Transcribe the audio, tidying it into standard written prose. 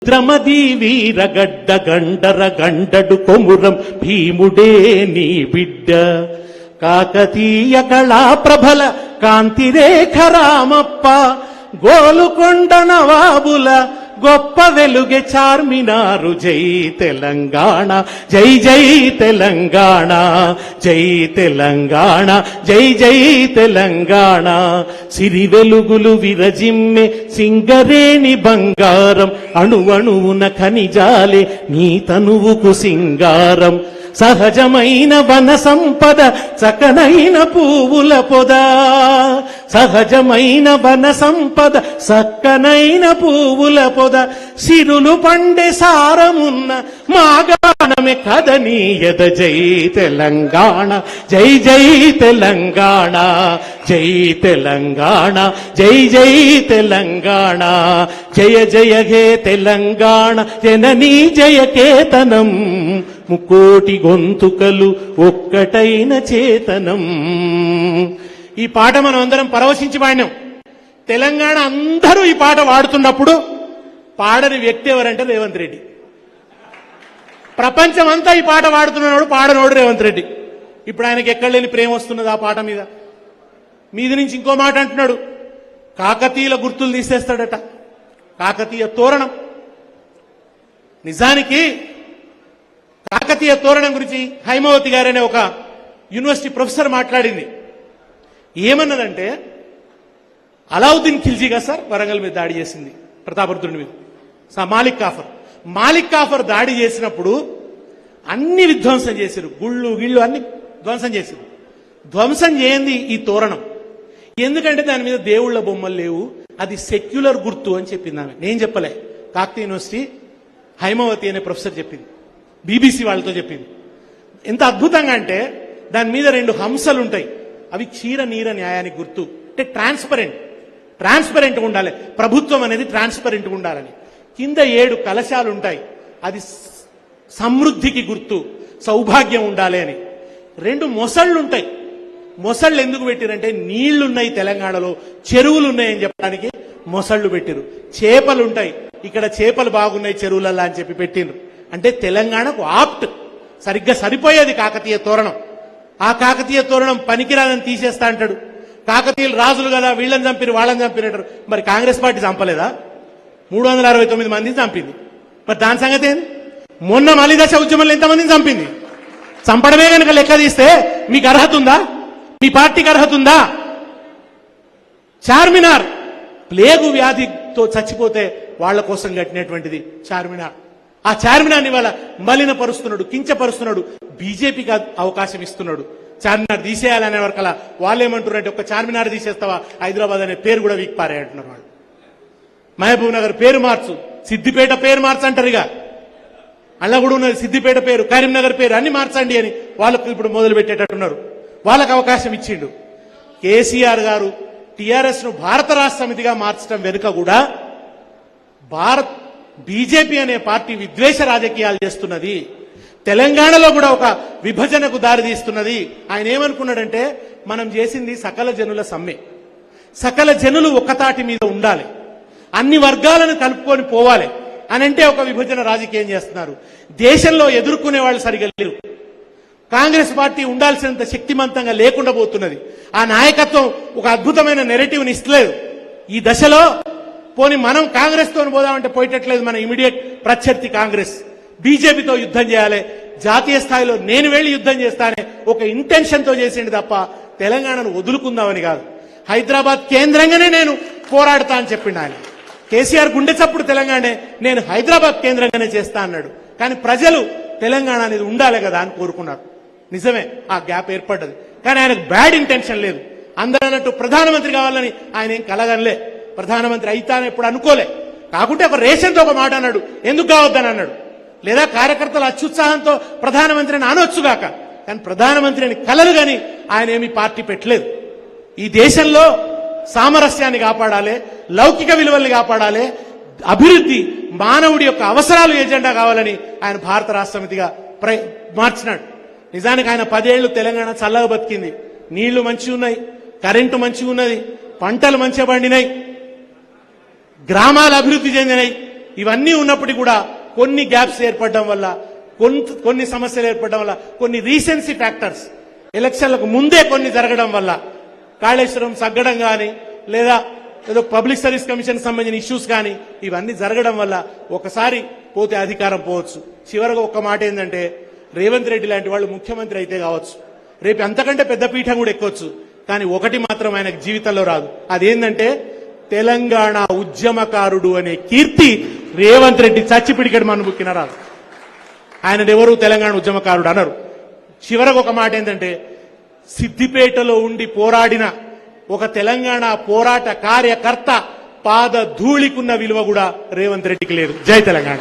ద్రమది వీరగడ్డ గండర గండడు కొమురం భీముడే నీ బిడ్డ కాకతీయ కళా ప్రభల కాంతిరేఖ రామప్ప గోలుకొండ నవాబుల గొప్ప వెలుగె చార్మినారు జై తెలంగాణ జై జై తెలంగాణ జై తెలంగాణ జై జై తెలంగాణ సిరి వెలుగులు విరజిమ్మె సింగరేణి బంగారం అణువణువున ఖనిజాలే నీ తనువుకు సింగారం సహజమైన వన సంపద చకనైన పువ్వుల పొద సహజమైన వన సంపద చక్కనైన పువ్వుల పొద సిరులు పండే సారమున్న మాగాణమే కదనీయద జై తెలంగాణ జై జై తెలంగాణ జై తెలంగాణ జై జై తెలంగాణ జయ జయ హే తెలంగాణ జననీ జయ కేతనం ముకోటి గొంతుకలు ఒక్కటైన చేతనం. ఈ పాట మనం అందరం పరవశించి పాడినాం. తెలంగాణ అందరూ ఈ పాట వాడుతున్నప్పుడు పాడని వ్యక్తి ఎవరంటే రేవంత్ రెడ్డి. ప్రపంచమంతా ఈ పాట వాడుతున్నాడు, పాడనోడు రేవంత్ రెడ్డి. ఇప్పుడు ఆయనకి ఎక్కడ లేని ప్రేమ వస్తున్నది ఆ పాట మీద. మీద నుంచి ఇంకో మాట అంటున్నాడు, కాకతీయుల గుర్తులు తీసేస్తాడట, కాకతీయ తోరణం. నిజానికి కాకతీయ తోరణం గురించి హైమవతి గారనే ఒక యూనివర్సిటీ ప్రొఫెసర్ మాట్లాడింది. ఏమన్నదంటే, అలావుద్దీన్ ఖిల్జీగా సార్ వరంగల్ మీద దాడి చేసింది, ప్రతాపరుద్రుడి మీద. మాలిక్ కాఫర్ దాడి చేసినప్పుడు అన్ని విధ్వంసం చేశారు, గుళ్ళు గిళ్ళు అన్ని ధ్వంసం చేశారు. ధ్వంసం చేయండి ఈ తోరణం, ఎందుకంటే దాని మీద దేవుళ్ల బొమ్మలు లేవు, అది సెక్యులర్ గుర్తు అని చెప్పింది ఆమె. నేను చెప్పలే, కాకతీయ యూనివర్సిటీ హైమవతి అనే ప్రొఫెసర్ చెప్పింది, బీబీసీ వాళ్ళతో చెప్పింది. ఎంత అద్భుతంగా అంటే, దాని మీద 2 హంసలు ఉంటాయి, అవి క్షీర నీర న్యాయానికి గుర్తు. అంటే ట్రాన్స్పరెంట్ ఉండాలి, ప్రభుత్వం అనేది ట్రాన్స్పరెంట్ ఉండాలని. కింద 7 కలశాలు ఉంటాయి, అది సమృద్ధికి గుర్తు, సౌభాగ్యం ఉండాలి అని. 2 మొసళ్ళు ఉంటాయి. మొసళ్ళు ఎందుకు పెట్టిరంటే, నీళ్లున్నాయి తెలంగాణలో, చెరువులు ఉన్నాయని చెప్పడానికి మొసళ్ళు పెట్టిరు. చేపలు ఉంటాయి, ఇక్కడ చేపలు బాగున్నాయి చెరువులలా అని చెప్పి పెట్టిండ్రు. అంటే తెలంగాణకు ఆప్ట్, సరిగ్గా సరిపోయేది కాకతీయ తోరణం. ఆ కాకతీయ తోరణం పనికిరాదని తీసేస్తా అంటాడు. కాకతీయులు రాజులు కదా, వీళ్ళని చంపిరు వాళ్ళని చంపినట్టు. మరి కాంగ్రెస్ పార్టీ చంపలేదా? 369 మందిని చంపింది. మరి దాని సంగతి ఏంది? మొన్న మలిదశ ఉద్యమంలో ఎంతమందిని చంపింది? చంపడమే కనుక లెక్క తీస్తే మీకు అర్హత ఉందా? మీ పార్టీకి అర్హత ఉందా? చార్మినార్ ప్లేగు వ్యాధితో చచ్చిపోతే వాళ్ల కోసం కట్టినటువంటిది చార్మినార్. ఆ చార్మినార్ని ఇవాళ మలినపరుస్తున్నాడు, కించపరుస్తున్నాడు, బీజేపీకి అవకాశం ఇస్తున్నాడు. చార్మినార్ తీసేయాలనే వరకలా వాళ్ళు ఏమంటున్నారంటే, ఒక్క చార్మినార్ తీసేస్తావా, హైదరాబాద్ అనే పేరు కూడా వీక్పారే అంటున్నారు వాళ్ళు. మహబూబ్ నగర్ పేరు మార్చు, సిద్దిపేట పేరు మార్చంటారు. ఇక అలా కూడా ఉన్నది, సిద్దిపేట పేరు, కరీంనగర్ పేరు అన్ని మార్చండి అని వాళ్ళకు ఇప్పుడు మొదలు పెట్టేటట్టున్నారు. వాళ్ళకు అవకాశం ఇచ్చిండు. కేసీఆర్ గారు టీఆర్ఎస్ ను భారత రాష్ట్ర సమితిగా మార్చడం వెనుక కూడా బీజేపీ అనే పార్టీ విద్వేష రాజకీయాలు చేస్తున్నది, తెలంగాణలో కూడా ఒక విభజనకు దారితీస్తున్నది. ఆయన ఏమనుకున్నాడంటే, మనం చేసింది సకల జనుల సమ్మె, సకల జనులు ఒక్కతాటి మీద ఉండాలి, అన్ని వర్గాలను కలుపుకొని పోవాలి అని అంటే ఒక విభజన రాజకీయం చేస్తున్నారు. దేశంలో ఎదుర్కొనే వాళ్ళు సరిగా లేరు. కాంగ్రెస్ పార్టీ ఉండాల్సినంత శక్తిమంతంగా లేకుండా పోతున్నది. ఆ నాయకత్వం ఒక అద్భుతమైన నెరేటివ్ని ఇస్తలేదు. ఈ దశలో పోని మనం కాంగ్రెస్ తో పోదామంటే పోయేటట్లేదు. మన ఇమీడియట్ ప్రత్యర్థి కాంగ్రెస్, బీజేపీతో యుద్ధం చేయాలి, జాతీయ స్థాయిలో నేను వెళ్లి యుద్ధం చేస్తానే ఒక ఇంటెన్షన్ తో చేసింది తప్ప తెలంగాణను వదులుకుందామని కాదు. హైదరాబాద్ కేంద్రంగానే నేను పోరాడతా అని చెప్పిండు ఆయన. కేసీఆర్ గుండె చప్పుడు తెలంగాణే, నేను హైదరాబాద్ కేంద్రంగానే చేస్తా అన్నాడు. కానీ ప్రజలు తెలంగాణ అనేది ఉండాలి కదా అని కోరుకున్నారు. నిజమే, ఆ గ్యాప్ ఏర్పడ్డది. కానీ ఆయనకు బ్యాడ్ ఇంటెన్షన్ లేదు. అందరూ అన్నట్టు ప్రధానమంత్రి కావాలని ఆయన ఏం కలగనలే, ప్రధానమంత్రి అయితానని ఎప్పుడు అనుకోలే. కాకుంటే ఒక రేషన్తో ఒక మాట అన్నాడు, ఎందుకు కావద్దని అన్నాడు. లేదా కార్యకర్తల అత్యుత్సాహంతో ప్రధానమంత్రిని అనొచ్చుగాక, కానీ ప్రధానమంత్రి అని కలలు గాని ఆయన ఏమీ పార్టీ పెట్టలేదు. ఈ దేశంలో సామరస్యాన్ని కాపాడాలి, లౌకిక విలువల్ని కాపాడాలి, అభివృద్ధి, మానవుడి యొక్క అవసరాలు ఎజెండా కావాలని ఆయన భారత రాష్ట్ర సమితిగా మార్చినాడు. నిజానికి ఆయన 10 ఏళ్లు తెలంగాణ చల్లగా బతికింది. నీళ్లు మంచిగా ఉన్నాయి, కరెంటు మంచిగా ఉన్నది, పంటలు మంచిగా పండినాయి, గ్రామాలు అభివృద్ధి చెందినాయి. ఇవన్నీ ఉన్నప్పటికీ కూడా కొన్ని గ్యాప్స్ ఏర్పడడం వల్ల కొన్ని సమస్యలు ఏర్పడడం వల్ల కొన్ని రీసెన్సీ ఫ్యాక్టర్స్ ఎలక్షన్లకు ముందే కొన్ని జరగడం వల్ల కాళేశ్వరం సగ్గడం కానీ లేదా ఏదో పబ్లిక్ సర్వీస్ కమిషన్ సంబంధించిన ఇష్యూస్ కానీ ఇవన్నీ జరగడం వల్ల ఒకసారి పోతే అధికారం పోవచ్చు. చివరగా ఒక్క మాట ఏంటంటే రేవంత్ రెడ్డి లాంటి వాళ్ళు ముఖ్యమంత్రి అయితే కావచ్చు, రేపు అంతకంటే పెద్ద పీఠం కూడా ఎక్కొచ్చు. కానీ ఒకటి మాత్రం ఆయనకు జీవితంలో రాదు, అదేంటంటే తెలంగాణ ఉద్యమకారుడు అనే కీర్తి రేవంత్ రెడ్డి చచ్చిపిడికడు మనుబుక్కిన రాదు. ఆయన ఎవరు తెలంగాణ ఉద్యమకారుడు అన్నారు. చివరకు ఒక మాట ఏంటంటే సిద్దిపేటలో ఉండి పోరాడిన ఒక తెలంగాణ పోరాట కార్యకర్త పాద ధూళికున్న విలువ కూడా రేవంత్ రెడ్డికి లేదు. జై తెలంగాణ.